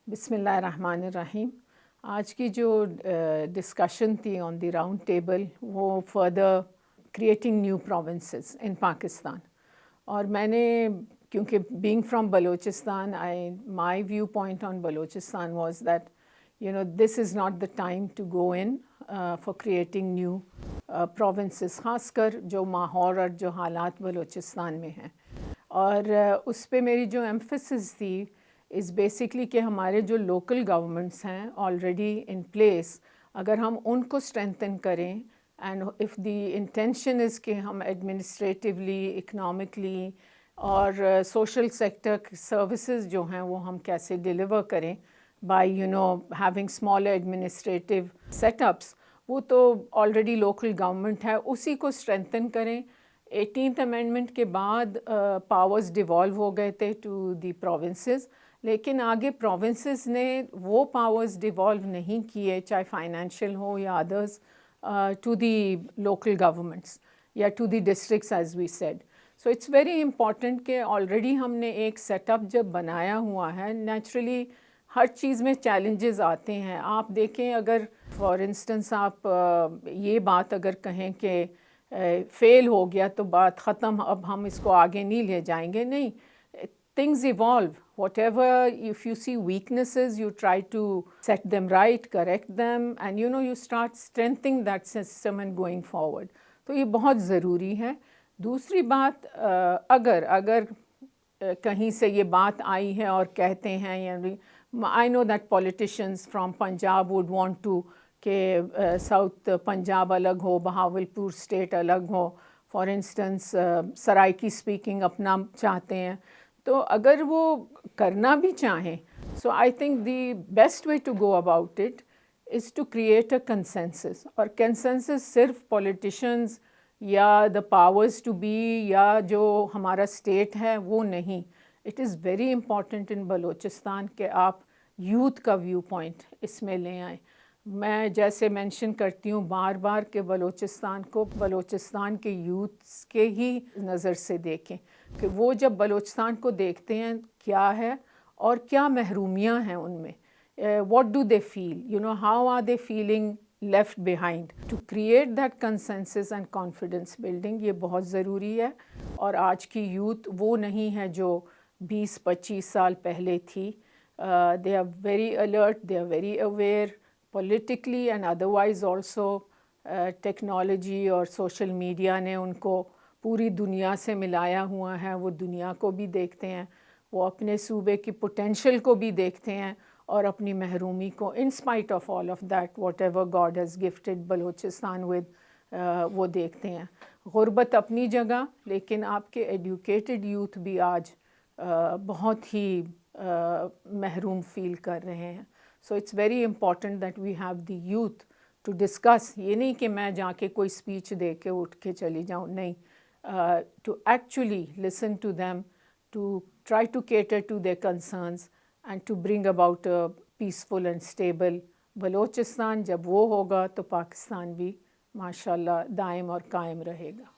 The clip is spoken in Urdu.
بسم اللہ الرحمن الرحیم. آج کی جو ڈسکشن تھی آن دی راؤنڈ ٹیبل وہ further creating new provinces in Pakistan. اور میں نے کیونکہ being from Balochistan my view point on Balochistan was that this is not the time to go in for creating new provinces, خاص کر جو ماحول اور جو حالات بلوچستان میں ہیں. اور اس پہ میری جو ایمفسس تھی از بیسکلی کہ ہمارے جو لوکل گورنمنٹس ہیں آلریڈی ان پلیس، اگر ہم ان کو اسٹرینتھن کریں and if the intention is کہ ہم ایڈمنسٹریٹولی، اکنامکلی اور سوشل سیکٹر سروسز جو ہیں وہ ہم کیسے ڈیلیور کریں by having small administrative set ups, وہ تو آلریڈی لوکل گورنمنٹ ہے، اسی کو اسٹرینتھن کریں. 18th امینڈمنٹ کے بعد پاورز ڈیوالو ہو گئے تھے ٹو دی پروونسز، لیکن آگے پروونسز نے وہ پاورز ڈیوالو نہیں کیے، چاہے فائنینشیل ہو یا others, to the local governments یا to the districts as we said. So it's very important کہ آلریڈی ہم نے ایک سیٹ اپ جب بنایا ہوا ہے، نیچرلی ہر چیز میں چیلنجز آتے ہیں. آپ دیکھیں، اگر فار انسٹنس آپ یہ بات اگر کہیں کہ فیل ہو گیا تو بات ختم، اب ہم اس کو آگے نہیں لے جائیں گے، نہیں. Things evolve. Whatever, if you see weaknesses, you try to set them right, correct them, and you start strengthening that system and going forward. تو یہ بہت ضروری ہے. دوسری بات، اگر کہیں سے یہ بات آئی ہے اور کہتے ہیں، یعنی I know that politicians from Punjab would want to کہ ساؤتھ پنجاب الگ ہو، بہاولپور اسٹیٹ الگ ہو، فار انسٹنس سرائکی اسپیکنگ اپنا چاہتے ہیں. تو اگر وہ کرنا بھی چاہیں، so I think the best way to go about it is to create a consensus. اور کنسنسس صرف پولیٹیشنز یا دا پاورز ٹو بی یا جو ہمارا اسٹیٹ ہے وہ نہیں. It is very important in Balochistan کہ آپ یوتھ کا ویو پوائنٹ اس میں لے آئیں. میں جیسے مینشن کرتی ہوں بار بار کہ بلوچستان کو بلوچستان کے یوتھس کے ہی نظر سے دیکھیں، کہ وہ جب بلوچستان کو دیکھتے ہیں کیا ہے اور کیا محرومیاں ہیں ان میں. What do they feel, how are they feeling left behind. To create that consensus and confidence building یہ بہت ضروری ہے. اور آج کی یوتھ وہ نہیں ہے جو 20-25 سال پہلے تھی. They are very alert, they are very aware politically and otherwise also. Technology اور سوشل میڈیا نے ان کو پوری دنیا سے ملایا ہوا ہے. وہ دنیا کو بھی دیکھتے ہیں، وہ اپنے صوبے کی پوٹینشیل کو بھی دیکھتے ہیں اور اپنی محرومی کو، in spite of all of that what ever God has gifted Balochistan with, وہ دیکھتے ہیں. غربت اپنی جگہ، لیکن آپ کے ایڈوکیٹڈ یوتھ بھی آج بہت ہی محروم فیل کر رہے ہیں. So it's very important that we have the youth to discuss. یہ نہیں کہ میں جا کے کوئی اسپیچ دے کے اٹھ کے چلی جاؤں، نہیں. To actually listen to them, to try to cater to their concerns and to bring about a peaceful and stable Balochistan. جب وہ ہوگا تو پاکستان بھی ماشاءاللہ دائم اور قائم رہے گا.